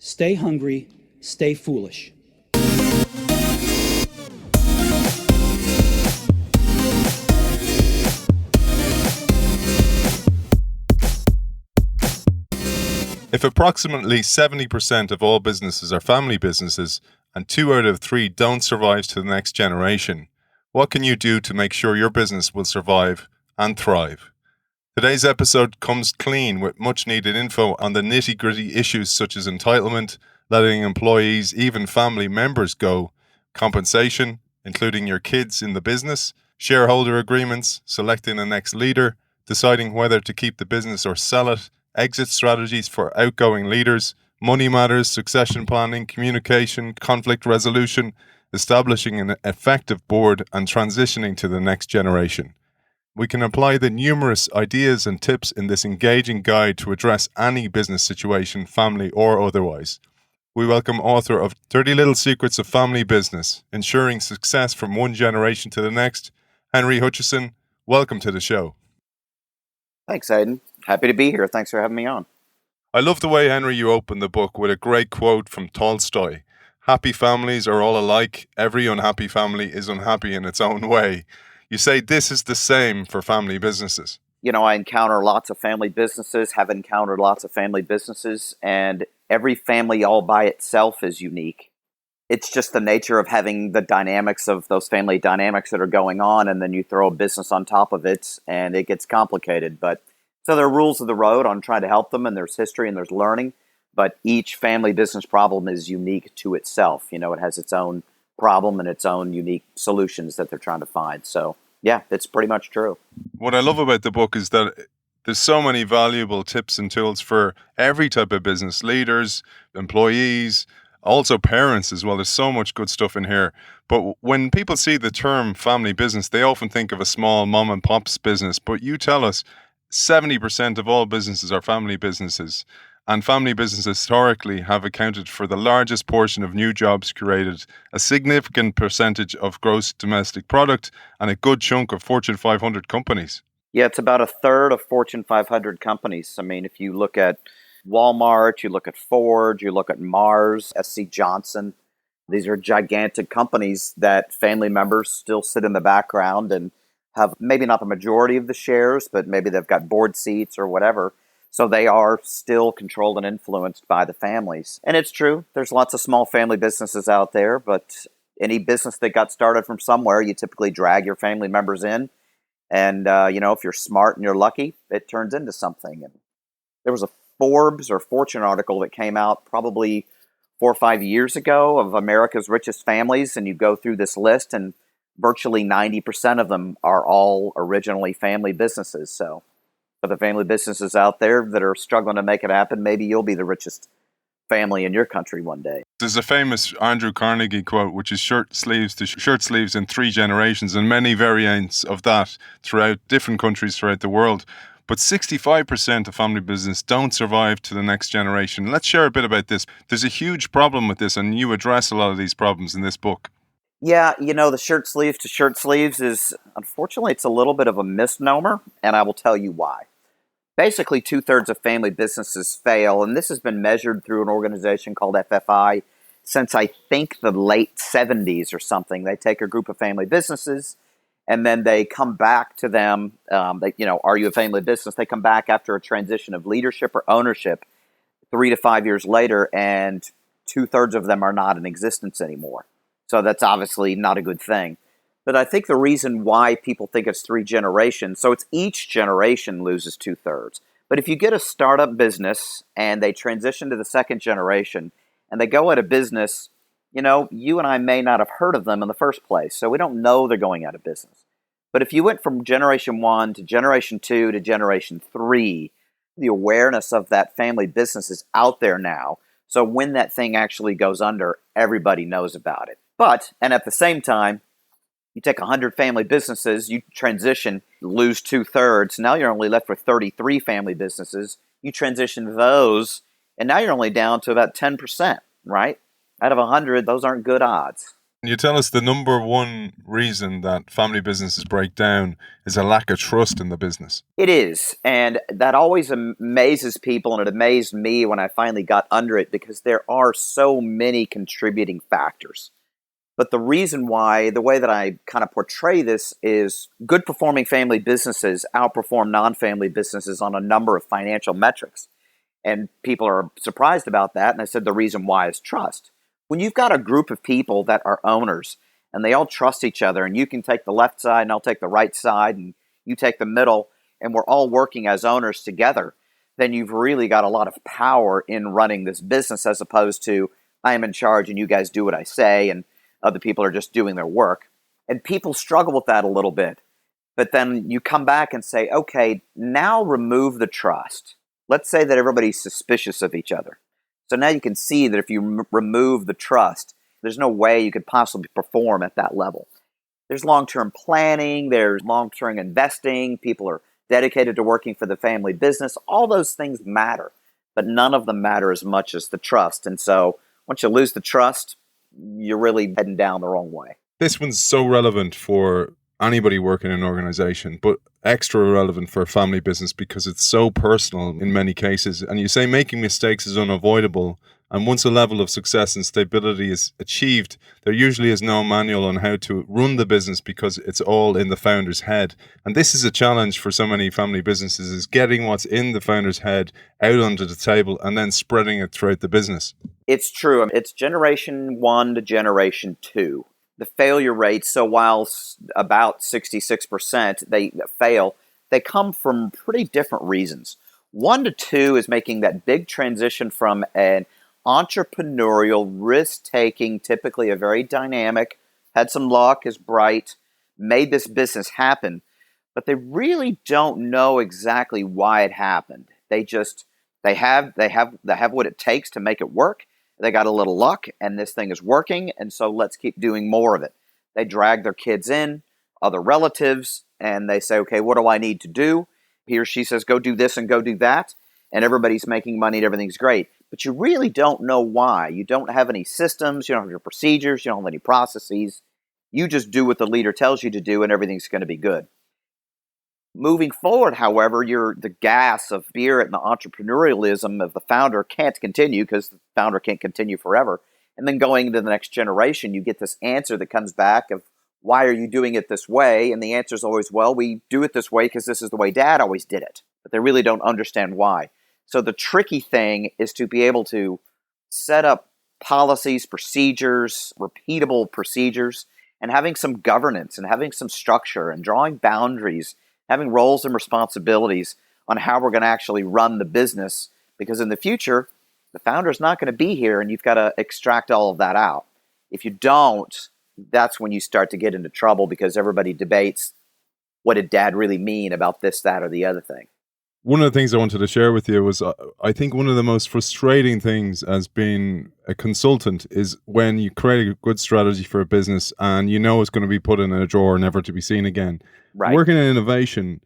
Stay hungry, stay foolish. If approximately 70% of all businesses are family businesses and 2 out of 3 don't survive to the next generation, what can you do to make sure your business will survive and thrive? Today's episode comes clean with much needed info on the nitty-gritty issues such as entitlement, letting employees, even family members go, compensation, including your kids in the business, shareholder agreements, selecting the next leader, deciding whether to keep the business or sell it, exit strategies for outgoing leaders, money matters, succession planning, communication, conflict resolution, establishing an effective board, and transitioning to the next generation. We can apply the numerous ideas and tips in this engaging guide to address any business situation, family or otherwise. We welcome author of 30 Little Secrets of Family Business, Ensuring Success from One Generation to the Next, Henry Hutcheson. Welcome to the show. Thanks, Aidan. Happy to be here. Thanks for having me on. I love the way, Henry, you open the book with a great quote from Tolstoy. Happy families are all alike. Every unhappy family is unhappy in its own way. You say this is the same for family businesses. You know, I encounter lots of family businesses, have encountered lots of family businesses, and every family all by itself is unique. It's just the nature of having the dynamics of those family dynamics that are going on, and then you throw a business on top of it, and it gets complicated. But so there are rules of the road on trying to help them, and there's history and there's learning, but each family business problem is unique to itself. You know, it has its own problem and its own unique solutions that they're trying to find. So, yeah, it's pretty much true. What I love about the book is that there's so many valuable tips and tools for every type of business, leaders, employees, also parents as well. There's so much good stuff in here. But when people see the term family business, they often think of a small mom and pop's business. But you tell us 70% of all businesses are family businesses. And family businesses historically have accounted for the largest portion of new jobs created, a significant percentage of gross domestic product, and a good chunk of Fortune 500 companies. Yeah, it's about a third of Fortune 500 companies. I mean, if you look at Walmart, you look at Ford, you look at Mars, SC Johnson, these are gigantic companies that family members still sit in the background and have maybe not the majority of the shares, but maybe they've got board seats or whatever. So they are still controlled and influenced by the families. And it's true, there's lots of small family businesses out there, but any business that got started from somewhere, you typically drag your family members in. And, if you're smart and you're lucky, it turns into something. And there was a Forbes or Fortune article that came out probably 4 or 5 years ago of America's richest families. And you go through this list and virtually 90% of them are all originally family businesses. So for the family businesses out there that are struggling to make it happen, maybe you'll be the richest family in your country one day. There's a famous Andrew Carnegie quote, which is shirt sleeves to shirt sleeves in 3 generations, and many variants of that throughout different countries throughout the world. But 65% of family business don't survive to the next generation. Let's share a bit about this. There's a huge problem with this, and you address a lot of these problems in this book. Yeah, the shirt sleeves to shirt sleeves is, unfortunately, it's a little bit of a misnomer, and I will tell you why. Basically, 2/3 of family businesses fail, and this has been measured through an organization called FFI since I think the late 70s or something. They take a group of family businesses, and then they come back to them. Are you a family business? They come back after a transition of leadership or ownership 3 to 5 years later, and 2/3 of them are not in existence anymore. So that's obviously not a good thing. But I think the reason why people think it's 3 generations, so it's each generation loses 2/3. But if you get a startup business and they transition to the second generation and they go out of business, you and I may not have heard of them in the first place. So we don't know they're going out of business. But if you went from generation 1 to generation 2 to generation 3, the awareness of that family business is out there now. So when that thing actually goes under, everybody knows about it. And at the same time, you take 100 family businesses, you transition, lose 2/3. Now you're only left with 33 family businesses. You transition those, and now you're only down to about 10%, right? Out of 100, those aren't good odds. You tell us the number one reason that family businesses break down is a lack of trust in the business. It is. And that always amazes people. And it amazed me when I finally got under it because there are so many contributing factors. But the reason why, the way that I kind of portray this is good performing family businesses outperform non-family businesses on a number of financial metrics. And people are surprised about that. And I said the reason why is trust. When you've got a group of people that are owners and they all trust each other, and you can take the left side and I'll take the right side and you take the middle, and we're all working as owners together, then you've really got a lot of power in running this business as opposed to I am in charge and you guys do what I say and other people are just doing their work. And people struggle with that a little bit. But then you come back and say, okay, now remove the trust. Let's say that everybody's suspicious of each other. So now you can see that if you remove the trust, there's no way you could possibly perform at that level. There's long-term planning, there's long-term investing, people are dedicated to working for the family business. All those things matter, but none of them matter as much as the trust. And so once you lose the trust, you're really heading down the wrong way. This one's so relevant for anybody working in an organization, but extra relevant for a family business because it's so personal in many cases. And you say making mistakes is unavoidable. And once a level of success and stability is achieved, there usually is no manual on how to run the business because it's all in the founder's head. And this is a challenge for so many family businesses, is getting what's in the founder's head out onto the table and then spreading it throughout the business. It's true. It's generation 1 to generation 2. The failure rates, so while about 66% they fail, they come from pretty different reasons. 1 to 2 is making that big transition from an entrepreneurial, risk-taking, typically a very dynamic, had some luck, is bright, made this business happen, but they really don't know exactly why it happened. They have what it takes to make it work. They got a little luck, and this thing is working, and so let's keep doing more of it. They drag their kids in, other relatives, and they say, okay, what do I need to do? He or she says, go do this and go do that, and everybody's making money and everything's great. But you really don't know why. You don't have any systems, you don't have your procedures, you don't have any processes. You just do what the leader tells you to do, and everything's going to be good. Moving forward, however, the gas of spirit and the entrepreneurialism of the founder can't continue because the founder can't continue forever. And then going into the next generation, you get this answer that comes back of, why are you doing it this way? And the answer is always, well, we do it this way because this is the way Dad always did it. But they really don't understand why. So the tricky thing is to be able to set up policies, procedures, repeatable procedures, and having some governance and having some structure and drawing boundaries, having roles and responsibilities on how we're going to actually run the business, because in the future, the founder's not going to be here and you've got to extract all of that out. If you don't, that's when you start to get into trouble because everybody debates, what did Dad really mean about this, that, or the other thing? One of the things I wanted to share with you was I think one of the most frustrating things as being a consultant is when you create a good strategy for a business and you know it's going to be put in a drawer, never to be seen again. Right. Working in innovation,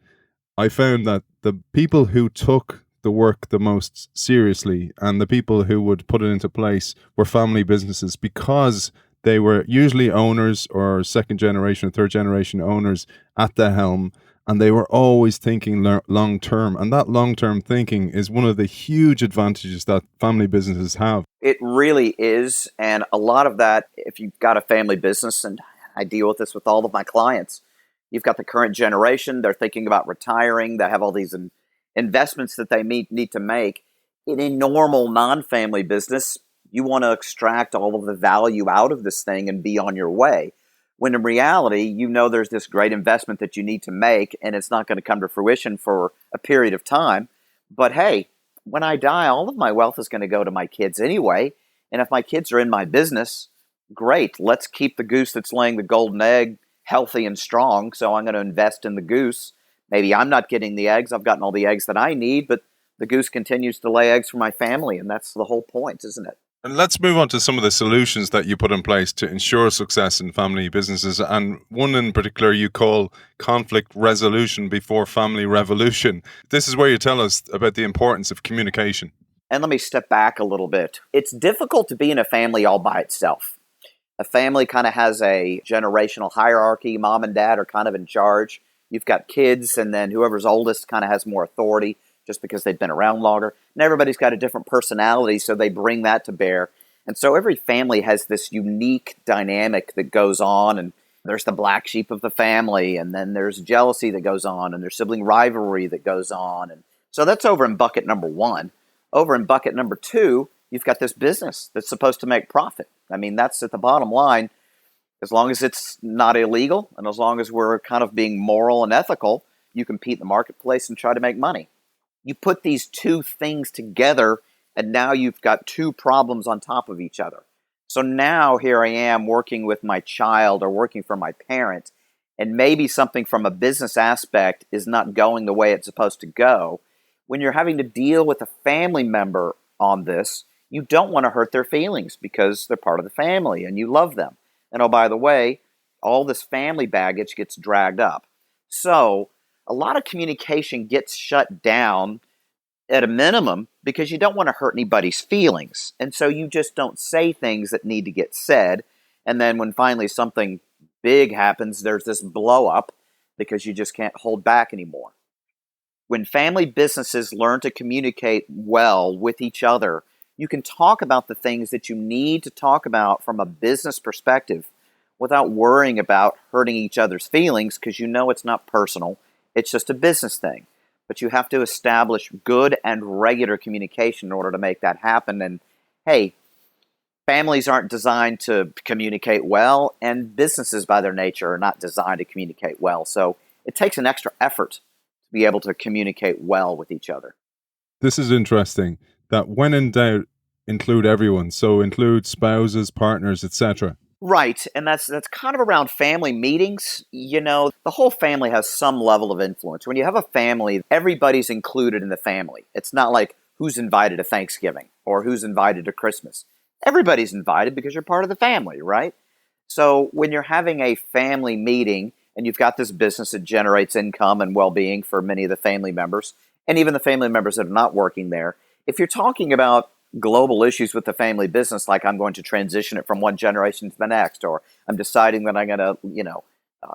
I found that the people who took the work the most seriously and the people who would put it into place were family businesses, because they were usually owners or second generation or third generation owners at the helm. And they were always thinking long term. And that long term thinking is one of the huge advantages that family businesses have. It really is. And a lot of that, if you've got a family business, and I deal with this with all of my clients, you've got the current generation, they're thinking about retiring, they have all these investments that they need to make. In a normal non-family business, you want to extract all of the value out of this thing and be on your way. When in reality, you know there's this great investment that you need to make, and it's not going to come to fruition for a period of time. But hey, when I die, all of my wealth is going to go to my kids anyway. And if my kids are in my business, great. Let's keep the goose that's laying the golden egg healthy and strong. So I'm going to invest in the goose. Maybe I'm not getting the eggs. I've gotten all the eggs that I need, but the goose continues to lay eggs for my family. And that's the whole point, isn't it? And let's move on to some of the solutions that you put in place to ensure success in family businesses. And one in particular you call conflict resolution before family revolution. This is where you tell us about the importance of communication. And let me step back a little bit. It's difficult to be in a family all by itself. A family kind of has a generational hierarchy. Mom and dad are kind of in charge. You've got kids, and then whoever's oldest kind of has more authority just because they've been around longer. And everybody's got a different personality, so they bring that to bear. And so every family has this unique dynamic that goes on, and there's the black sheep of the family, and then there's jealousy that goes on, and there's sibling rivalry that goes on. And so that's over in bucket number one. Over in bucket number two, you've got this business that's supposed to make profit. I mean, that's at the bottom line. As long as it's not illegal, and as long as we're kind of being moral and ethical, you compete in the marketplace and try to make money. You put these two things together, and now you've got two problems on top of each other. So now here I am working with my child or working for my parent, and maybe something from a business aspect is not going the way it's supposed to go. When you're having to deal with a family member on this, you don't want to hurt their feelings because they're part of the family and you love them. And oh, by the way, all this family baggage gets dragged up. So a lot of communication gets shut down at a minimum because you don't want to hurt anybody's feelings. And so you just don't say things that need to get said. And then when finally something big happens, there's this blow up because you just can't hold back anymore. When family businesses learn to communicate well with each other, you can talk about the things that you need to talk about from a business perspective without worrying about hurting each other's feelings because you know it's not personal. It's just a business thing. But you have to establish good and regular communication in order to make that happen. And hey, families aren't designed to communicate well, and businesses by their nature are not designed to communicate well. So it takes an extra effort to be able to communicate well with each other. This is interesting, that when in doubt, include everyone. So include spouses, partners, etc. Right, and that's kind of around family meetings. You know, the whole family has some level of influence. When you have a family, everybody's included in the family. It's not like who's invited to Thanksgiving or who's invited to Christmas. Everybody's invited because you're part of the family, right? So when you're having a family meeting and you've got this business that generates income and well-being for many of the family members, and even the family members that are not working there, if you're talking about global issues with the family business, like I'm going to transition it from one generation to the next, or I'm deciding that I'm going to,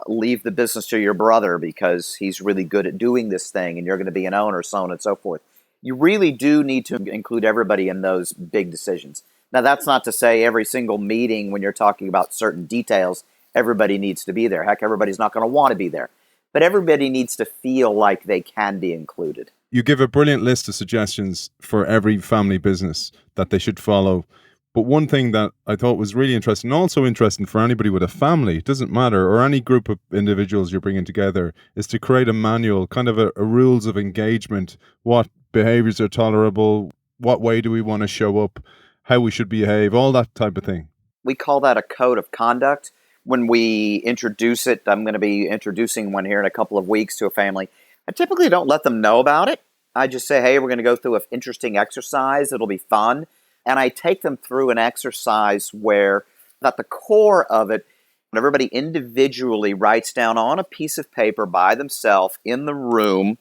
leave the business to your brother because he's really good at doing this thing and you're going to be an owner, so on and so forth. You really do need to include everybody in those big decisions. Now, that's not to say every single meeting when you're talking about certain details, everybody needs to be there. Heck, everybody's not going to want to be there. But everybody needs to feel like they can be included. You give a brilliant list of suggestions for every family business that they should follow. But one thing that I thought was really interesting, and also interesting for anybody with a family, it doesn't matter, or any group of individuals you're bringing together, is to create a manual, kind of a rules of engagement. What behaviors are tolerable? What way do we want to show up? How we should behave? All that type of thing. We call that a code of conduct. When we introduce it, I'm going to be introducing one here in a couple of weeks to a family. I typically don't let them know about it. I just say, hey, we're going to go through an interesting exercise. It'll be fun. And I take them through an exercise where at the core of it, everybody individually writes down on a piece of paper by themselves in the room,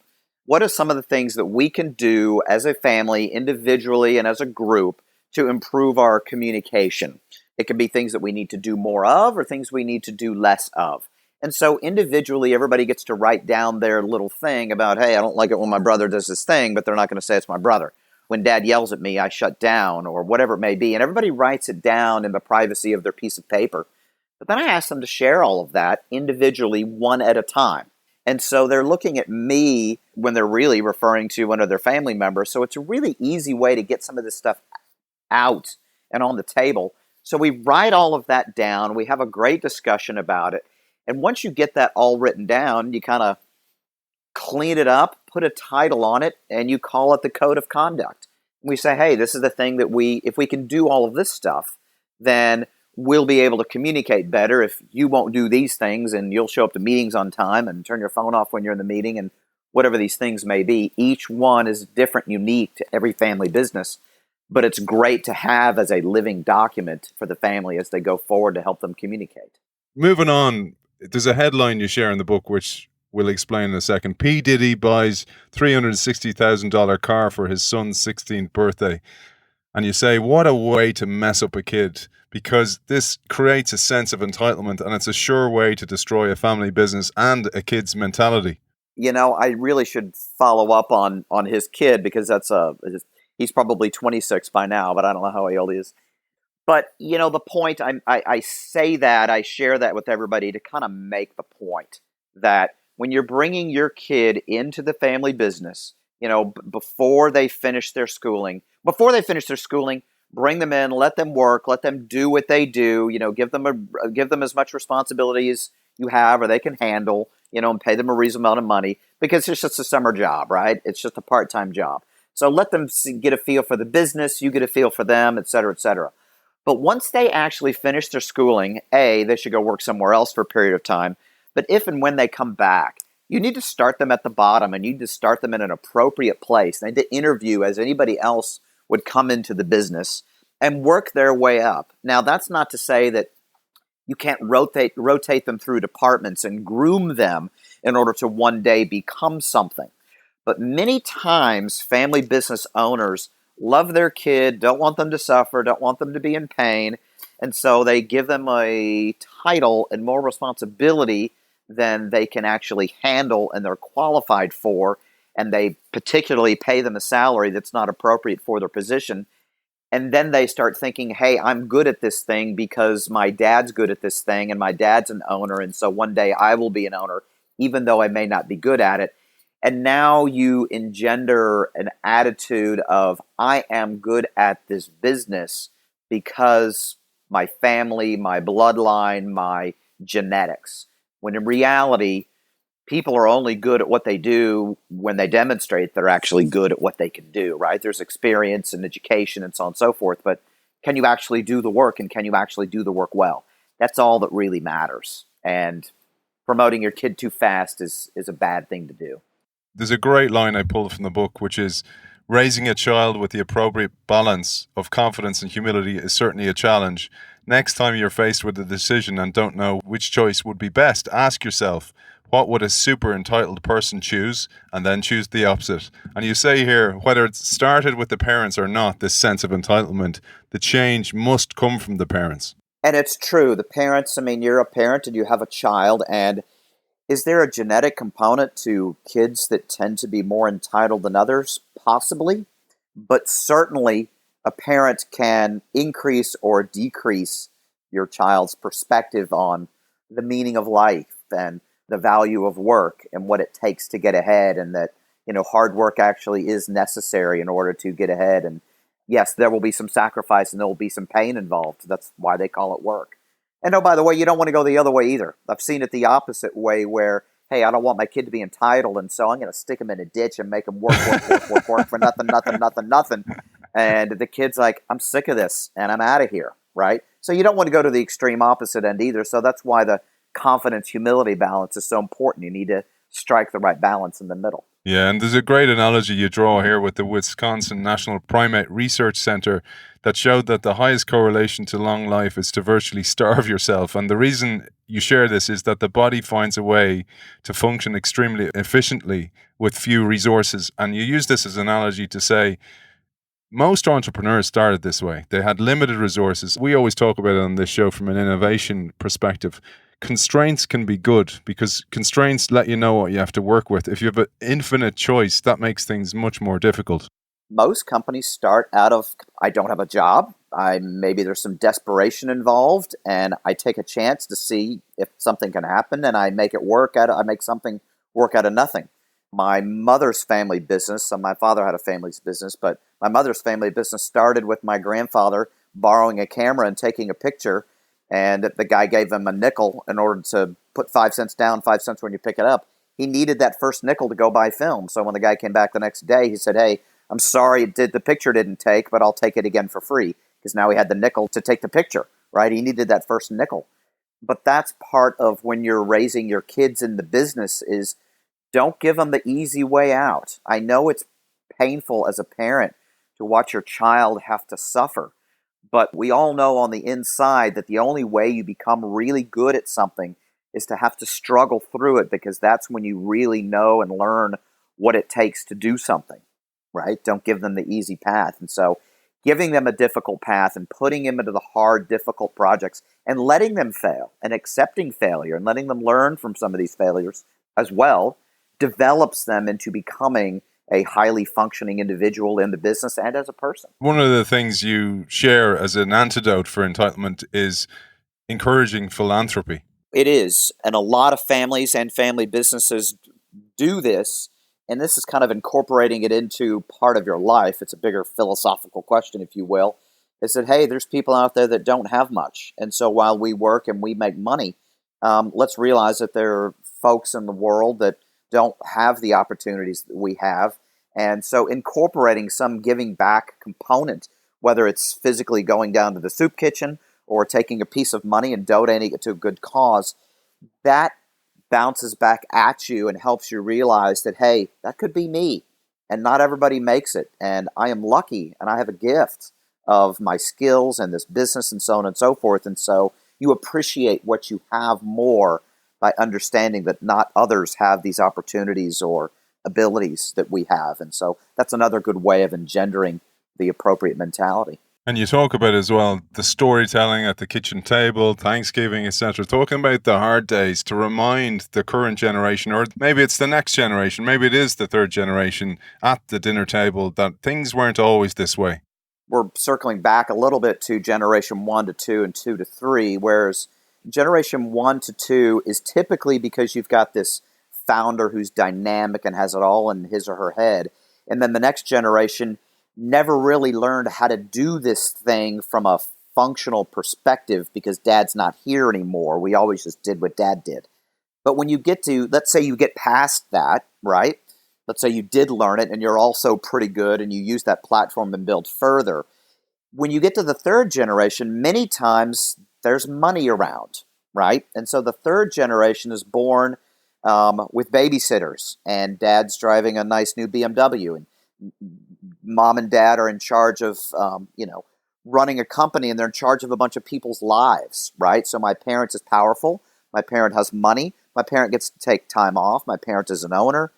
what are some of the things that we can do as a family, individually and as a group, to improve our communication. It can be things that we need to do more of or things we need to do less of. And so individually, everybody gets to write down their little thing about, hey, I don't like it when my brother does this thing, but they're not going to say it's my brother. When dad yells at me, I shut down, or whatever it may be. And everybody writes it down in the privacy of their piece of paper. But then I ask them to share all of that individually, one at a time. And so they're looking at me when they're really referring to one of their family members. So it's a really easy way to get some of this stuff out and on the table. So we write all of that down. We have a great discussion about it. And once you get that all written down, you kind of clean it up, put a title on it, and you call it the code of conduct. We say, hey, this is the thing that if we can do all of this stuff, then we'll be able to communicate better. If you won't do these things and you'll show up to meetings on time and turn your phone off when you're in the meeting and whatever these things may be, each one is different, unique to every family business. But it's great to have as a living document for the family as they go forward to help them communicate. Moving on, there's a headline you share in the book, which we'll explain in a second. P. Diddy buys $360,000 car for his son's 16th birthday. And you say, what a way to mess up a kid, because this creates a sense of entitlement and it's a sure way to destroy a family business and a kid's mentality. I really should follow up on his kid, because he's probably 26 by now, but I don't know how old he is. But the point, I say that, I share that with everybody to kind of make the point that when you're bringing your kid into the family business, before they finish their schooling, bring them in, let them work, let them do what they do. Give them as much responsibility as you have or they can handle. And pay them a reasonable amount of money, because it's just a summer job, right? It's just a part-time job. So let them get a feel for the business. You get a feel for them, et cetera, et cetera. But once they actually finish their schooling, they should go work somewhere else for a period of time. But if and when they come back, you need to start them at the bottom, and you need to start them in an appropriate place. They need to interview as anybody else would come into the business and work their way up. Now, that's not to say that you can't rotate them through departments and groom them in order to one day become something. But many times, family business owners love their kid, don't want them to suffer, don't want them to be in pain, and so they give them a title and more responsibility than they can actually handle and they're qualified for, and they particularly pay them a salary that's not appropriate for their position. And then they start thinking, hey, I'm good at this thing because my dad's good at this thing and my dad's an owner, and so one day I will be an owner, even though I may not be good at it. And now you engender an attitude of, I am good at this business because my family, my bloodline, my genetics. When in reality, people are only good at what they do when they demonstrate they're actually good at what they can do, right? There's experience and education and so on and so forth, but can you actually do the work, and can you actually do the work well? That's all that really matters. And promoting your kid too fast is a bad thing to do. There's a great line I pulled from the book, which is, raising a child with the appropriate balance of confidence and humility is certainly a challenge. Next time you're faced with a decision and don't know which choice would be best, ask yourself, what would a super entitled person choose? And then choose the opposite. And you say here, whether it started with the parents or not, this sense of entitlement, the change must come from the parents. And it's true. The parents, you're a parent and you have a child, and is there a genetic component to kids that tend to be more entitled than others? Possibly. But certainly, a parent can increase or decrease your child's perspective on the meaning of life and the value of work and what it takes to get ahead, and that, hard work actually is necessary in order to get ahead. And yes, there will be some sacrifice and there will be some pain involved. That's why they call it work. And oh, by the way, you don't want to go the other way either. I've seen it the opposite way where, hey, I don't want my kid to be entitled, and so I'm going to stick him in a ditch and make him work for nothing. And the kid's like, I'm sick of this and I'm out of here, right? So you don't want to go to the extreme opposite end either. So that's why the confidence-humility balance is so important. You need to strike the right balance in the middle. Yeah, and there's a great analogy you draw here with the Wisconsin National Primate Research Center that showed that the highest correlation to long life is to virtually starve yourself. And the reason you share this is that the body finds a way to function extremely efficiently with few resources. And you use this as an analogy to say, most entrepreneurs started this way. They had limited resources. We always talk about it on this show from an innovation perspective. Constraints can be good because constraints let you know what you have to work with. If you have an infinite choice, that makes things much more difficult. Most companies start out of, I don't have a job. Maybe there's some desperation involved, and I take a chance to see if something can happen, and I make it work I make something work out of nothing. My mother's family business, so my father had a family's business, but my mother's family business started with my grandfather borrowing a camera and taking a picture, and the guy gave him a nickel in order to put 5 cents down, 5 cents when you pick it up. He needed that first nickel to go buy film. So when the guy came back the next day, he said, hey, I'm sorry the picture didn't take, but I'll take it again for free, because now he had the nickel to take the picture, right? He needed that first nickel. But that's part of when you're raising your kids in the business is don't give them the easy way out. I know it's painful as a parent to watch your child have to suffer, but we all know on the inside that the only way you become really good at something is to have to struggle through it, because that's when you really know and learn what it takes to do something, right? Don't give them the easy path. And so giving them a difficult path and putting them into the hard, difficult projects and letting them fail and accepting failure and letting them learn from some of these failures as well develops them into becoming a highly functioning individual in the business and as a person. One of the things you share as an antidote for entitlement is encouraging philanthropy. It is. And a lot of families and family businesses do this. And this is kind of incorporating it into part of your life. It's a bigger philosophical question, if you will. Is that, hey, there's people out there that don't have much. And so while we work and we make money, let's realize that there are folks in the world that don't have the opportunities that we have. And so incorporating some giving back component, whether it's physically going down to the soup kitchen or taking a piece of money and donating it to a good cause, that bounces back at you and helps you realize that, hey, that could be me. And not everybody makes it. And I am lucky and I have a gift of my skills and this business and so on and so forth. And so you appreciate what you have more by understanding that not others have these opportunities or abilities that we have. And so that's another good way of engendering the appropriate mentality. And you talk about as well the storytelling at the kitchen table, Thanksgiving, etc. Talking about the hard days to remind the current generation, or maybe it's the next generation, maybe it is the third generation at the dinner table, that things weren't always this way. We're circling back a little bit to generation 1 to 2 and 2 to 3, whereas generation 1 to 2 is typically because you've got this founder who's dynamic and has it all in his or her head. And then the next generation never really learned how to do this thing from a functional perspective because dad's not here anymore. We always just did what dad did. But when you get to, let's say you get past that, right? Let's say you did learn it and you're also pretty good and you use that platform and build further. When you get to the third generation, many times there's money around, right? And so the third generation is born with babysitters and dad's driving a nice new BMW and mom and dad are in charge of, running a company and they're in charge of a bunch of people's lives, right? So my parent is powerful. My parent has money. My parent gets to take time off. My parent is an owner.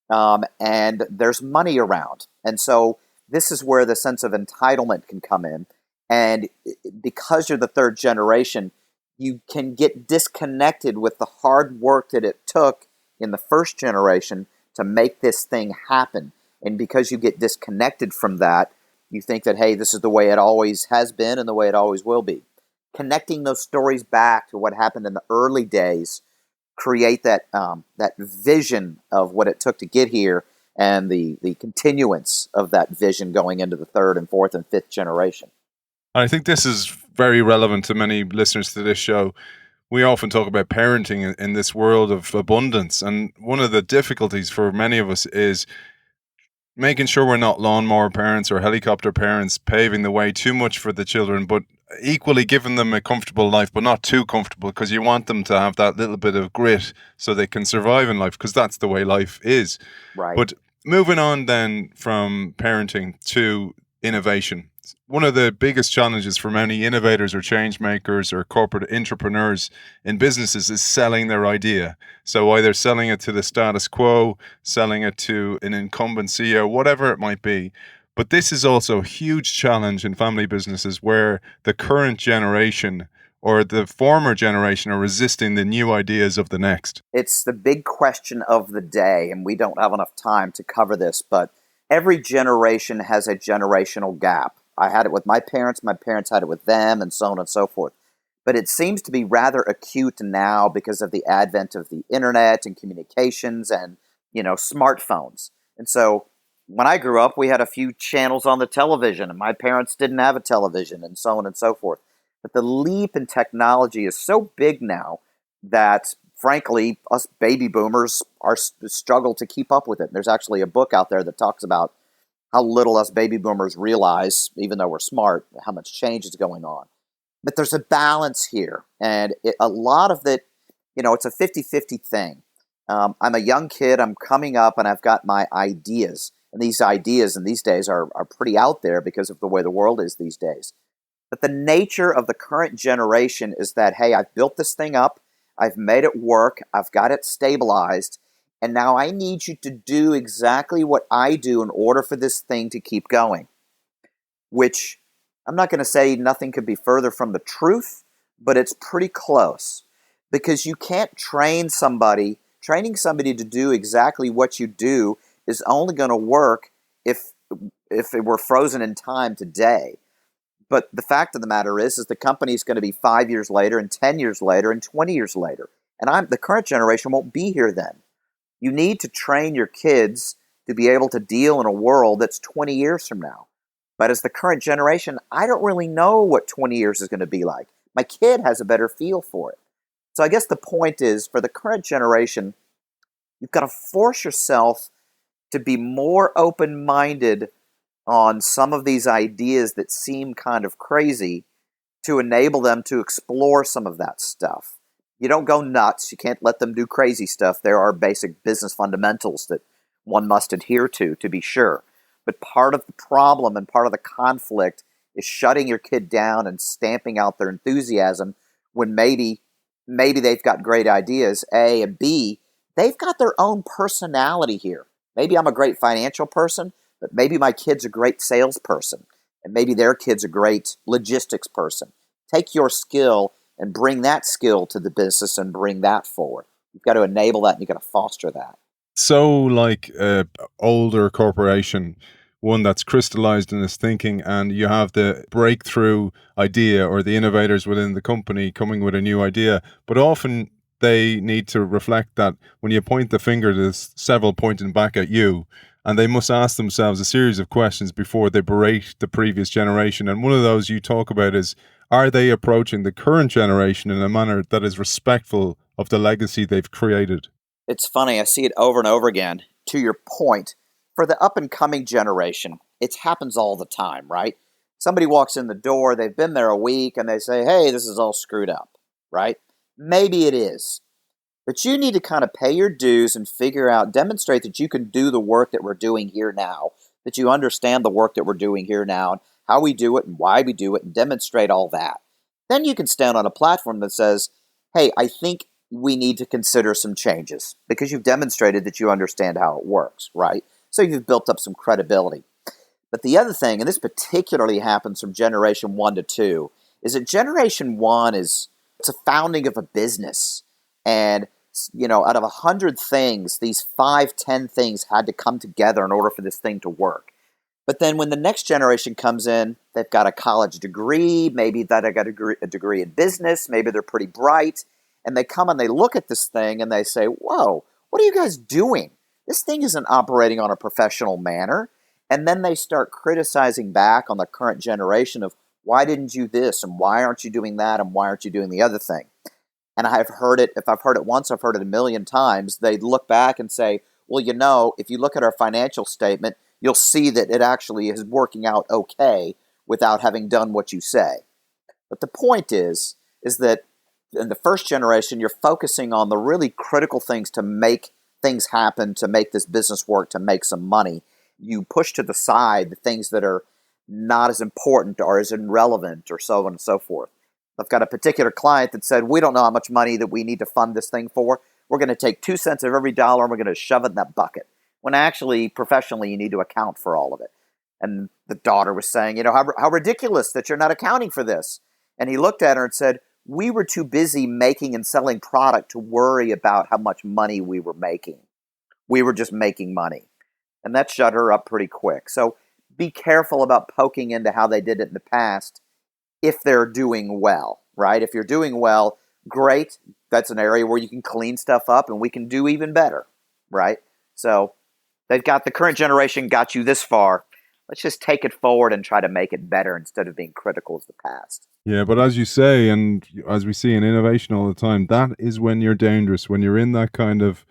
And there's money around. And so this is where the sense of entitlement can come in. And because you're the third generation, you can get disconnected with the hard work that it took in the first generation to make this thing happen. And because you get disconnected from that, you think that, hey, this is the way it always has been and the way it always will be. Connecting those stories back to what happened in the early days create that vision of what it took to get here and the continuance of that vision going into the third and fourth and fifth generation. I think this is very relevant to many listeners to this show. We often talk about parenting in this world of abundance. And one of the difficulties for many of us is making sure we're not lawnmower parents or helicopter parents, paving the way too much for the children, but equally giving them a comfortable life, but not too comfortable, because you want them to have that little bit of grit so they can survive in life, because that's the way life is. Right. But moving on then from parenting to innovation. One of the biggest challenges for many innovators or change makers or corporate entrepreneurs in businesses is selling their idea. So either selling it to the status quo, selling it to an incumbent CEO, whatever it might be. But this is also a huge challenge in family businesses where the current generation or the former generation are resisting the new ideas of the next. It's the big question of the day, and we don't have enough time to cover this, but every generation has a generational gap. I had it with my parents had it with them, and so on and so forth. But it seems to be rather acute now because of the advent of the internet and communications and, smartphones. And so when I grew up, we had a few channels on the television, and my parents didn't have a television, and so on and so forth. But the leap in technology is so big now that, frankly, us baby boomers struggle to keep up with it. There's actually a book out there that talks about how little us baby boomers realize, even though we're smart, how much change is going on. But there's a balance here. And a lot of it, it's a 50-50 thing. I'm a young kid. I'm coming up and I've got my ideas. And these ideas in these days are pretty out there because of the way the world is these days. But the nature of the current generation is that, hey, I've built this thing up. I've made it work. I've got it stabilized. And now I need you to do exactly what I do in order for this thing to keep going. which I'm not going to say nothing could be further from the truth, but it's pretty close, because you can't train somebody. Training somebody to do exactly what you do is only going to work if it were frozen in time today. But the fact of the matter is the company is going to be 5 years later, and 10 years later, and 20 years later. And the current generation won't be here then. You need to train your kids to be able to deal in a world that's 20 years from now. But as the current generation, I don't really know what 20 years is going to be like. My kid has a better feel for it. So I guess the point is, for the current generation, you've got to force yourself to be more open-minded on some of these ideas that seem kind of crazy, to enable them to explore some of that stuff. You don't go nuts. You can't let them do crazy stuff. There are basic business fundamentals that one must adhere to be sure. But part of the problem and part of the conflict is shutting your kid down and stamping out their enthusiasm when maybe they've got great ideas, A, and B, they've got their own personality here. Maybe I'm a great financial person, but maybe my kid's a great salesperson, and maybe their kid's a great logistics person. Take your skill and bring that skill to the business and bring that forward. You've got to enable that, and you've got to foster that. So, like a older corporation, one that's crystallized in its thinking, and you have the breakthrough idea or the innovators within the company coming with a new idea, but often they need to reflect that when you point the finger, there's several pointing back at you, and they must ask themselves a series of questions before they berate the previous generation. And one of those you talk about is, are they approaching the current generation in a manner that is respectful of the legacy they've created? It's funny, I see it over and over again. To your point, for the up-and-coming generation, it happens all the time, right? Somebody walks in the door, they've been there a week, and they say, hey, this is all screwed up, right? Maybe it is. But you need to kind of pay your dues and figure out, demonstrate that you can do the work that we're doing here now, that you understand the work that we're doing here now, and how we do it and why we do it, and demonstrate all that. Then you can stand on a platform that says, hey, I think we need to consider some changes, because you've demonstrated that you understand how it works, right? So you've built up some credibility. But the other thing, and this particularly happens from generation 1 to 2, is that generation 1 it's a founding of a business. And, out of 100 things, these 5, 10 things had to come together in order for this thing to work. But then when the next generation comes in, they've got a college degree, maybe that I got a degree in business, maybe they're pretty bright, and they come and they look at this thing and they say, whoa, what are you guys doing? This thing isn't operating on a professional manner. And then they start criticizing back on the current generation of, why didn't you this, and why aren't you doing that, and why aren't you doing the other thing? And I've heard it, if I've heard it once, I've heard it a million times. They look back and say, well, if you look at our financial statement, you'll see that it actually is working out okay without having done what you say. But the point is that in the first generation, you're focusing on the really critical things to make things happen, to make this business work, to make some money. You push to the side the things that are not as important or as irrelevant, or so on and so forth. I've got a particular client that said, we don't know how much money that we need to fund this thing for. We're going to take 2 cents of every dollar and we're going to shove it in that bucket. When actually, professionally, you need to account for all of it. And the daughter was saying, how ridiculous that you're not accounting for this. And he looked at her and said, we were too busy making and selling product to worry about how much money we were making. We were just making money. And that shut her up pretty quick. So be careful about poking into how they did it in the past if they're doing well, right? If you're doing well, great. That's an area where you can clean stuff up and we can do even better, right? So the current generation got you this far. Let's just take it forward and try to make it better instead of being critical of the past. Yeah, but as you say, and as we see in innovation all the time, that is when you're dangerous, when you're in that kind of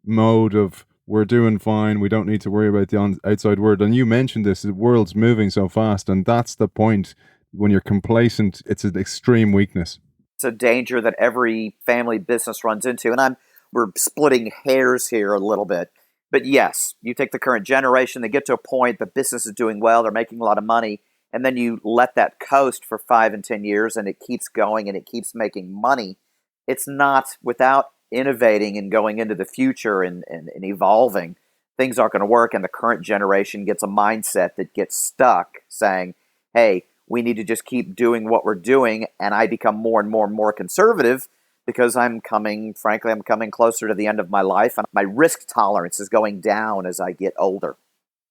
mode of, we're doing fine, we don't need to worry about the outside world. And you mentioned this, the world's moving so fast, and that's the point. When you're complacent, it's an extreme weakness. It's a danger that every family business runs into. And we're splitting hairs here a little bit. But yes, you take the current generation, they get to a point, the business is doing well, they're making a lot of money, and then you let that coast for 5 and 10 years and it keeps going and it keeps making money. It's not, without innovating and going into the future and evolving, things aren't going to work. And the current generation gets a mindset that gets stuck saying, hey, we need to just keep doing what we're doing, and I become more and more and more conservative because I'm coming closer to the end of my life, and my risk tolerance is going down as I get older,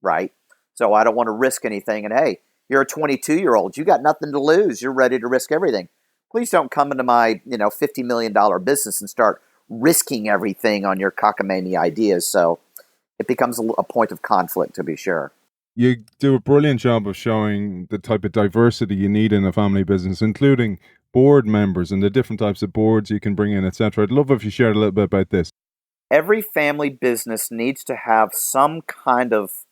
right? So I don't want to risk anything. And hey, you're a 22-year-old. You got nothing to lose. You're ready to risk everything. Please don't come into my, $50 million business and start risking everything on your cockamamie ideas. So it becomes a point of conflict, to be sure. You do a brilliant job of showing the type of diversity you need in a family business, including board members and the different types of boards you can bring in, etc. I'd love if you shared a little bit about this. Every family business needs to have some kind of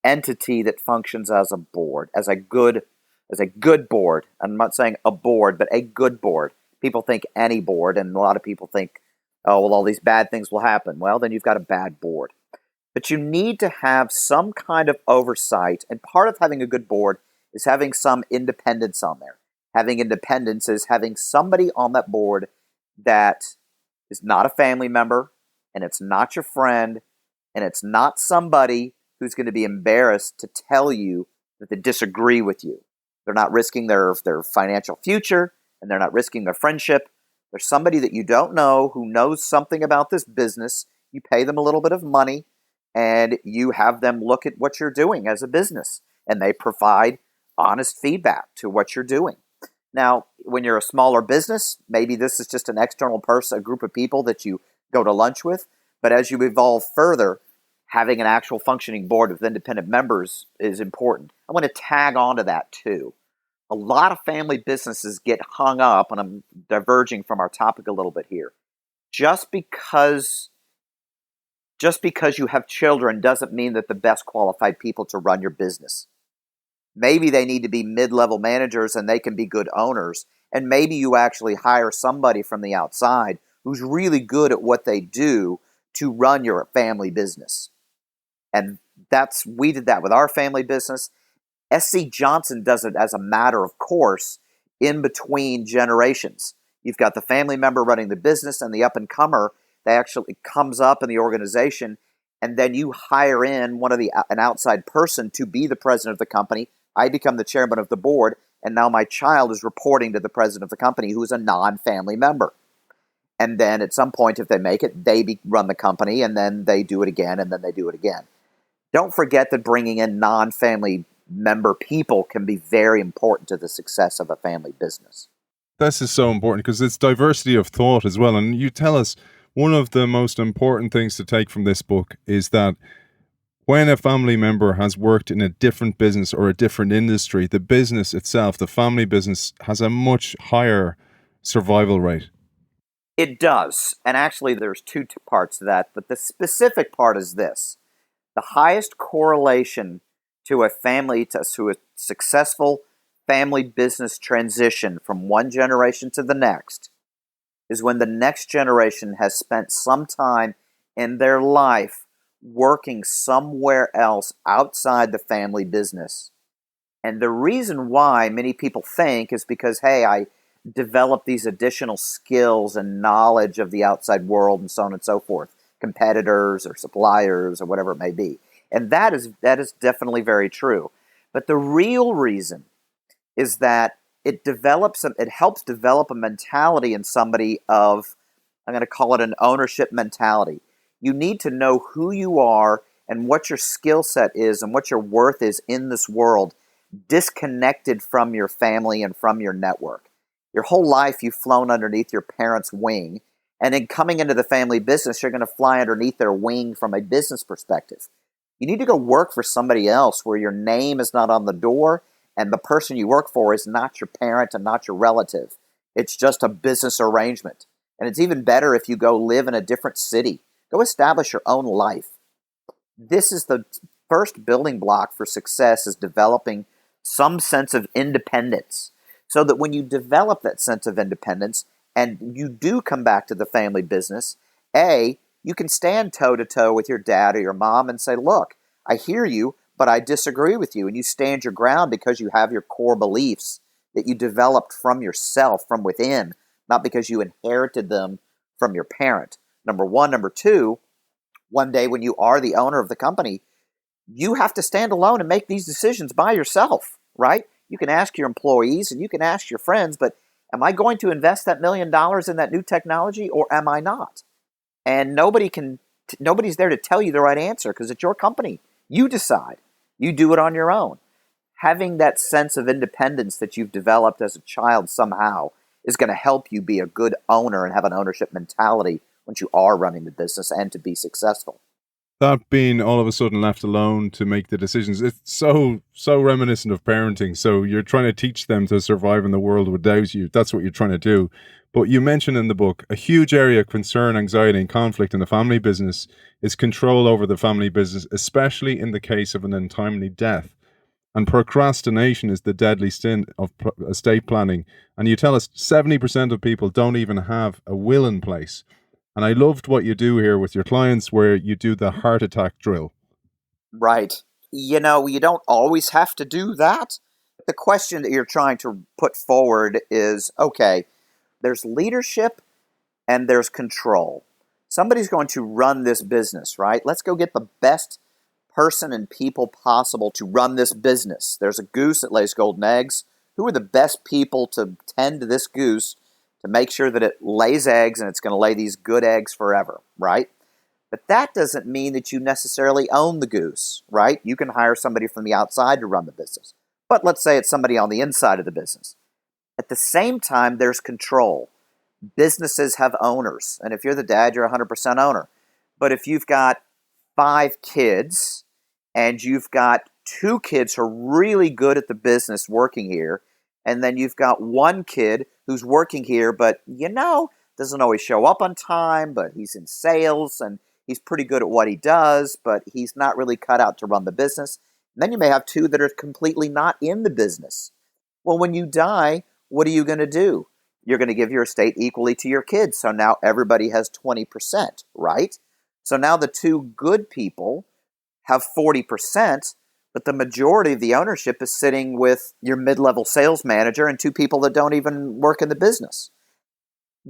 entity that functions as a board, as a good board. I'm not saying a board, but a good board. People think any board, and a lot of people think, oh, well, all these bad things will happen. Well, then you've got a bad board. But you need to have some kind of oversight, and part of having a good board is having some independence on there. Having independence is having somebody on that board that is not a family member, and it's not your friend, and it's not somebody who's going to be embarrassed to tell you that they disagree with you. They're not risking their financial future, and they're not risking their friendship. There's somebody that you don't know who knows something about this business. You pay them a little bit of money, and you have them look at what you're doing as a business, and they provide honest feedback to what you're doing. Now, when you're a smaller business, maybe this is just an external person, a group of people that you go to lunch with. But as you evolve further, having an actual functioning board with independent members is important. I want to tag on to that too. A lot of family businesses get hung up, and I'm diverging from our topic a little bit here. Just because you have children doesn't mean that the best qualified people to run your business. Maybe they need to be mid-level managers and they can be good owners. And maybe you actually hire somebody from the outside who's really good at what they do to run your family business. And we did that with our family business. SC Johnson does it as a matter of course in between generations. You've got the family member running the business and the up-and-comer that actually comes up in the organization, and then you hire in an outside person to be the president of the company. I become the chairman of the board, and now my child is reporting to the president of the company, who is a non-family member. And then at some point, if they make it, they run the company, and then they do it again, and then they do it again. Don't forget that bringing in non-family member people can be very important to the success of a family business. This is so important because it's diversity of thought as well. And you tell us one of the most important things to take from this book is that when a family member has worked in a different business or a different industry, the business itself, the family business, has a much higher survival rate. It does. And actually, there's two parts to that. But the specific part is this. The highest correlation to a successful family business transition from one generation to the next is when the next generation has spent some time in their life working somewhere else outside the family business. And the reason why many people think is because, hey, I developed these additional skills and knowledge of the outside world and so on and so forth, competitors or suppliers or whatever it may be. And that is definitely very true. But the real reason is that it helps develop a mentality in somebody of, I'm going to call it an ownership mentality. You need to know who you are and what your skill set is and what your worth is in this world, disconnected from your family and from your network. Your whole life you've flown underneath your parents' wing, and in coming into the family business, you're going to fly underneath their wing from a business perspective. You need to go work for somebody else where your name is not on the door and the person you work for is not your parent and not your relative. It's just a business arrangement. And it's even better if you go live in a different city. Go establish your own life. This is the first building block for success, is developing some sense of independence. So that when you develop that sense of independence and you do come back to the family business, you can stand toe-to-toe with your dad or your mom and say, look, I hear you, but I disagree with you. And you stand your ground because you have your core beliefs that you developed from yourself, from within, not because you inherited them from your parent. Number one. Number two, one day when you are the owner of the company, you have to stand alone and make these decisions by yourself, right? You can ask your employees and you can ask your friends, but am I going to invest that $1 million in that new technology or am I not? And nobody's there to tell you the right answer because it's your company. You decide. You do it on your own. Having that sense of independence that you've developed as a child somehow is going to help you be a good owner and have an ownership mentality once you are running the business and to be successful. That being all of a sudden left alone to make the decisions, it's so reminiscent of parenting. So you're trying to teach them to survive in the world without you. That's what you're trying to do. But you mentioned in the book a huge area of concern, anxiety, and conflict in the family business is control over the family business, especially in the case of an untimely death. And procrastination is the deadly sin of estate planning. And you tell us 70% of people don't even have a will in place. And I loved what you do here with your clients where you do the heart attack drill. Right. You don't always have to do that. The question that you're trying to put forward is, okay, there's leadership and there's control. Somebody's going to run this business, right? Let's go get the best person and people possible to run this business. There's a goose that lays golden eggs. Who are the best people to tend to this goose to make sure that it lays eggs and it's going to lay these good eggs forever, right? But that doesn't mean that you necessarily own the goose, right? You can hire somebody from the outside to run the business. But let's say it's somebody on the inside of the business. At the same time, there's control. Businesses have owners. And if you're the dad, you're 100% owner. But if you've got 5 kids and you've got 2 kids who are really good at the business working here, and then you've got 1 kid who's working here, but doesn't always show up on time, but he's in sales and he's pretty good at what he does, but he's not really cut out to run the business. And then you may have 2 that are completely not in the business. Well, when you die, what are you going to do? You're going to give your estate equally to your kids. So now everybody has 20%, right? So now the 2 good people have 40%, but the majority of the ownership is sitting with your mid-level sales manager and 2 people that don't even work in the business.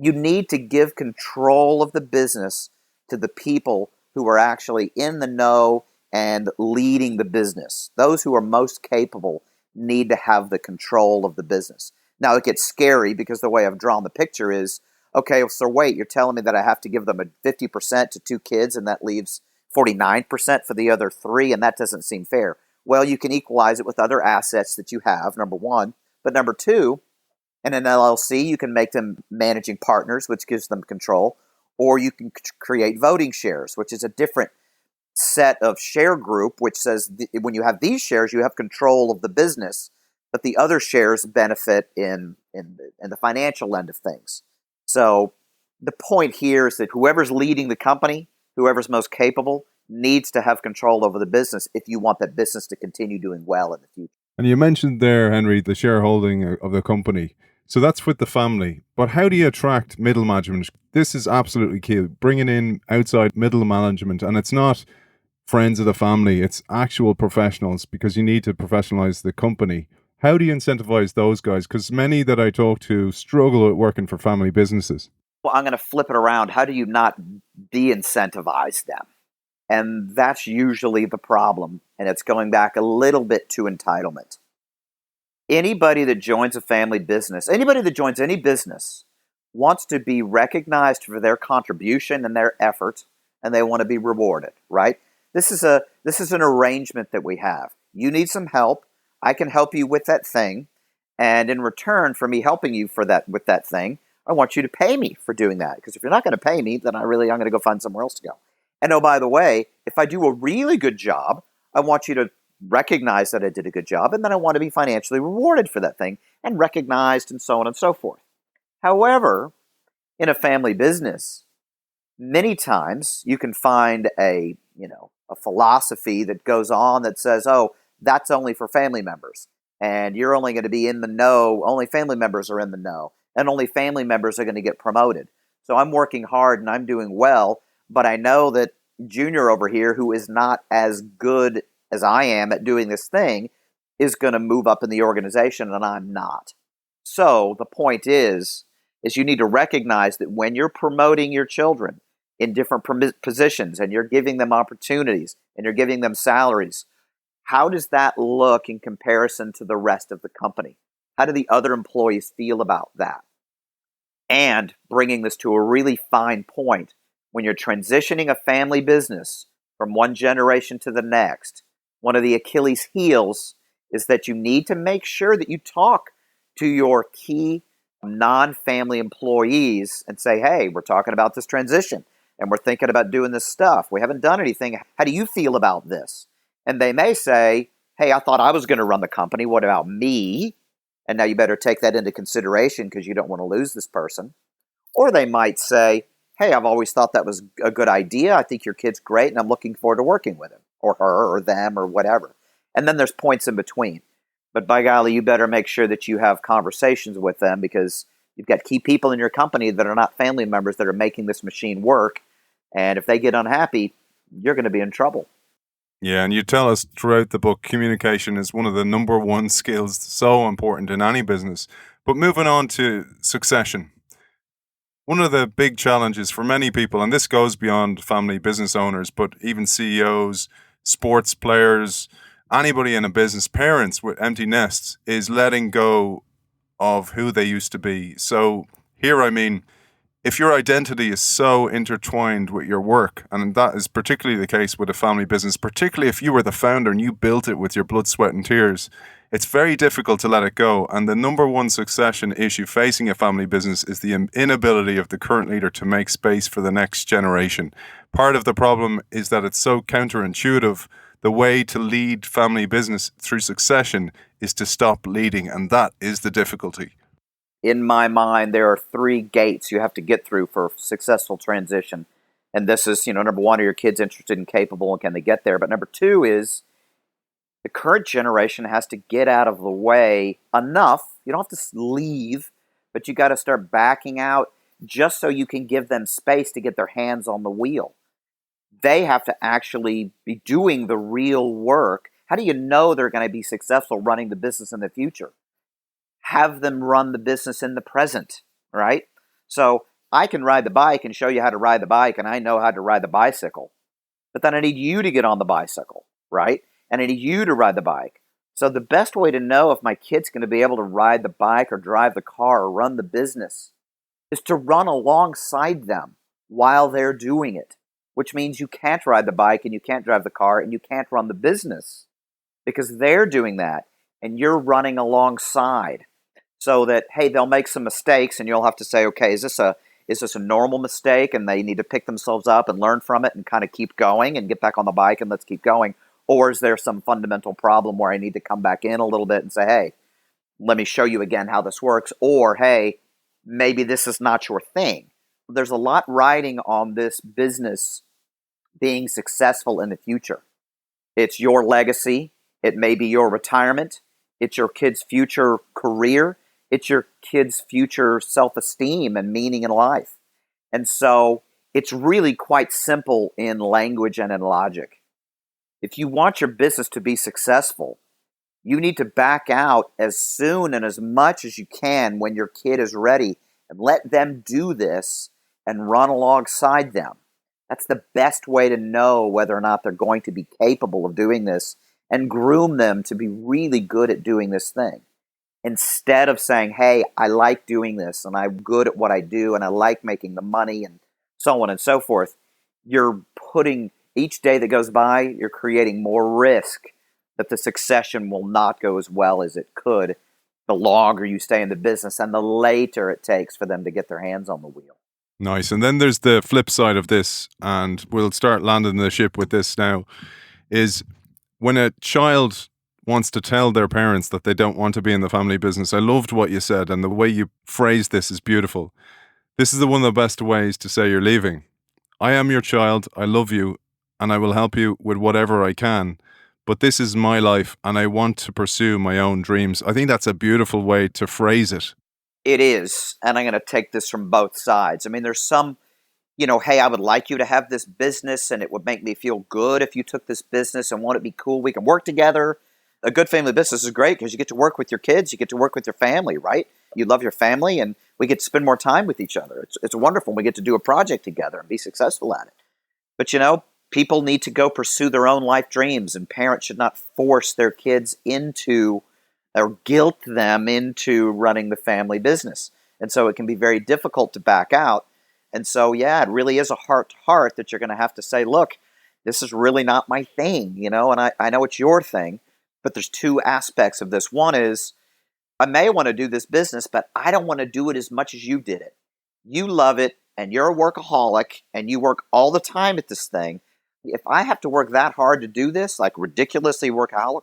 You need to give control of the business to the people who are actually in the know and leading the business. Those who are most capable need to have the control of the business. Now, it gets scary because the way I've drawn the picture is, okay, so wait, you're telling me that I have to give them a 50% to 2 kids and that leaves 49% for the other 3, and that doesn't seem fair. Well, you can equalize it with other assets that you have, number 1. But number 2, in an LLC, you can make them managing partners, which gives them control, or you can create voting shares, which is a different set of share group, which says when you have these shares, you have control of the business, but the other shares benefit in the financial end of things. So the point here is that whoever's leading the company, whoever's most capable, needs to have control over the business if you want that business to continue doing well in the future. And you mentioned there, Henry, the shareholding of the company. So that's with the family. But how do you attract middle management? This is absolutely key. Bringing in outside middle management. And it's not friends of the family. It's actual professionals because you need to professionalize the company. How do you incentivize those guys? Because many that I talk to struggle at working for family businesses. Well, I'm going to flip it around. How do you not de-incentivize them? And that's usually the problem. And it's going back a little bit to entitlement. Anybody that joins a family business, anybody that joins any business wants to be recognized for their contribution and their effort, and they want to be rewarded, right? This is an arrangement that we have. You need some help. I can help you with that thing. And in return for me helping you with that thing, I want you to pay me for doing that. Because if you're not going to pay me, then I'm going to go find somewhere else to go. And oh, by the way, if I do a really good job, I want you to recognize that I did a good job, and then I want to be financially rewarded for that thing and recognized and so on and so forth. However, in a family business, many times you can find a philosophy that goes on that says, oh, that's only for family members, and you're only going to be in the know, only family members are in the know, and only family members are going to get promoted. So I'm working hard and I'm doing well, but I know that Junior over here, who is not as good as I am at doing this thing, is going to move up in the organization and I'm not. So the point is you need to recognize that when you're promoting your children in different positions and you're giving them opportunities and you're giving them salaries, How does that look in comparison to the rest of the company? How do the other employees feel about that? And bringing this to a really fine point, when you're transitioning a family business from one generation to the next, one of the Achilles heels is that you need to make sure that you talk to your key non-family employees and say, hey, we're talking about this transition and we're thinking about doing this stuff. We haven't done anything. How do you feel about this? And they may say, hey, I thought I was going to run the company. What about me? And now you better take that into consideration because you don't want to lose this person. Or they might say, hey, I've always thought that was a good idea. I think your kid's great and I'm looking forward to working with him or her or them or whatever. And then there's points in between. But by golly, you better make sure that you have conversations with them because you've got key people in your company that are not family members that are making this machine work. And if they get unhappy, you're going to be in trouble. Yeah, and you tell us throughout the book, communication is one of the number one skills so important in any business. But moving on to succession. One of the big challenges for many people, and this goes beyond family business owners, but even CEOs, sports players, anybody in a business, parents with empty nests, is letting go of who they used to be. So here, I mean, if your identity is so intertwined with your work, and that is particularly the case with a family business, particularly if you were the founder and you built it with your blood, sweat, and tears, it's very difficult to let it go. And the number one succession issue facing a family business is the inability of the current leader to make space for the next generation. Part of the problem is that it's so counterintuitive. The way to lead family business through succession is to stop leading, and that is the difficulty. In my mind, there are 3 gates you have to get through for successful transition. And this is, number 1, are your kids interested and capable and can they get there? But number 2 is the current generation has to get out of the way enough. You don't have to leave, but you got to start backing out just so you can give them space to get their hands on the wheel. They have to actually be doing the real work. How do you know they're going to be successful running the business in the future? Have them run the business in the present, right? So I can ride the bike and show you how to ride the bike, and I know how to ride the bicycle. But then I need you to get on the bicycle, right? And I need you to ride the bike. So the best way to know if my kid's going to be able to ride the bike or drive the car or run the business is to run alongside them while they're doing it, which means you can't ride the bike and you can't drive the car and you can't run the business because they're doing that and you're running alongside. So that, hey, they'll make some mistakes and you'll have to say, okay, is this a normal mistake? And they need to pick themselves up and learn from it and kind of keep going and get back on the bike and let's keep going. Or is there some fundamental problem where I need to come back in a little bit and say, hey, let me show you again how this works. Or, hey, maybe this is not your thing. There's a lot riding on this business being successful in the future. It's your legacy. It may be your retirement. It's your kid's future career. It's your kid's future self-esteem and meaning in life. And so it's really quite simple in language and in logic. If you want your business to be successful, you need to back out as soon and as much as you can when your kid is ready and let them do this and run alongside them. That's the best way to know whether or not they're going to be capable of doing this and groom them to be really good at doing this thing. Instead of saying, hey, I like doing this and I'm good at what I do and I like making the money and so on and so forth, you're putting each day that goes by, you're creating more risk that the succession will not go as well as it could the longer you stay in the business and the later it takes for them to get their hands on the wheel. Nice. And then there's the flip side of this, and we'll start landing the ship with this now, is when a child wants to tell their parents that they don't want to be in the family business. I loved what you said, and the way you phrased this is beautiful. This is one of the best ways to say you're leaving. I am your child, I love you, and I will help you with whatever I can. But this is my life, and I want to pursue my own dreams. I think that's a beautiful way to phrase it. It is, and I'm going to take this from both sides. I mean, there's some, hey, I would like you to have this business, and it would make me feel good if you took this business, and won't it be cool? We can work together. A good family business is great because you get to work with your kids, you get to work with your family, right? You love your family, and we get to spend more time with each other. It's wonderful. We get to do a project together and be successful at it. But People need to go pursue their own life dreams, and parents should not force their kids into or guilt them into running the family business. And so it can be very difficult to back out. And so, yeah, it really is a heart to heart that you're going to have to say, look, this is really not my thing, and I know it's your thing, but there's two aspects of this. One is, I may want to do this business, but I don't want to do it as much as you did it. You love it, and you're a workaholic, and you work all the time at this thing. If I have to work that hard to do this, like ridiculously workaholic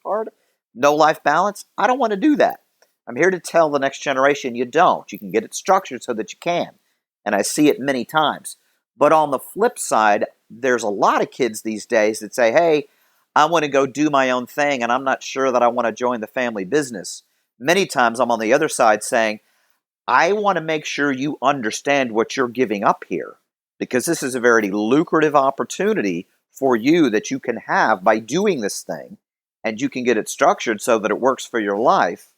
hard, no life balance, I don't want to do that. I'm here to tell the next generation you don't. You can get it structured so that you can. And I see it many times. But on the flip side, there's a lot of kids these days that say, hey, I want to go do my own thing, and I'm not sure that I want to join the family business. Many times I'm on the other side saying, I want to make sure you understand what you're giving up here, because this is a very lucrative opportunity for you that you can have by doing this thing, and you can get it structured so that it works for your life.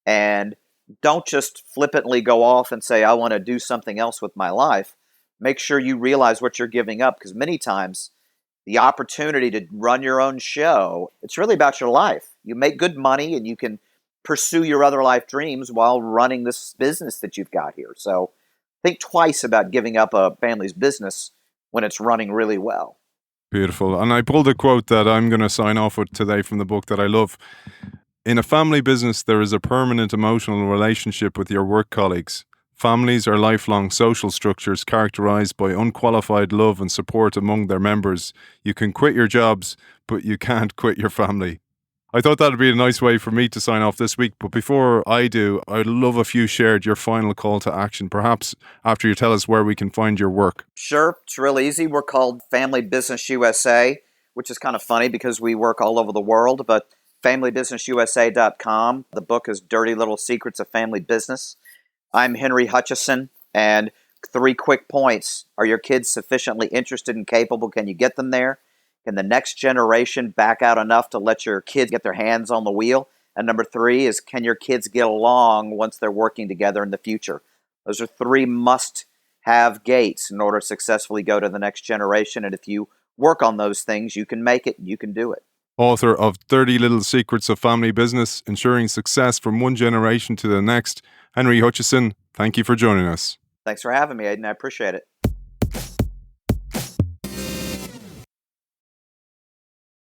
And don't just flippantly go off and say, I want to do something else with my life. Make sure you realize what you're giving up, because many times the opportunity to run your own show, it's really about your life. You make good money and you can pursue your other life dreams while running this business that you've got here. So think twice about giving up a family's business when it's running really well. Beautiful. And I pulled a quote that I'm going to sign off with today from the book that I love. In a family business, there is a permanent emotional relationship with your work colleagues. Families are lifelong social structures characterized by unqualified love and support among their members. You can quit your jobs, but you can't quit your family. I thought that would be a nice way for me to sign off this week. But before I do, I'd love if you shared your final call to action, perhaps after you tell us where we can find your work. Sure, it's real easy. We're called Family Business USA, which is kind of funny because we work all over the world, but FamilyBusinessUSA.com. The book is Dirty Little Secrets of Family Business. I'm Henry Hutcheson, and 3 quick points. Are your kids sufficiently interested and capable? Can you get them there? Can the next generation back out enough to let your kids get their hands on the wheel? And number 3 is, can your kids get along once they're working together in the future? Those are 3 must-have gates in order to successfully go to the next generation. And if you work on those things, you can make it and you can do it. Author of 30 Little Secrets of Family Business, ensuring success from one generation to the next, Henry Hutcheson, thank you for joining us. Thanks for having me, Aidan. I appreciate it.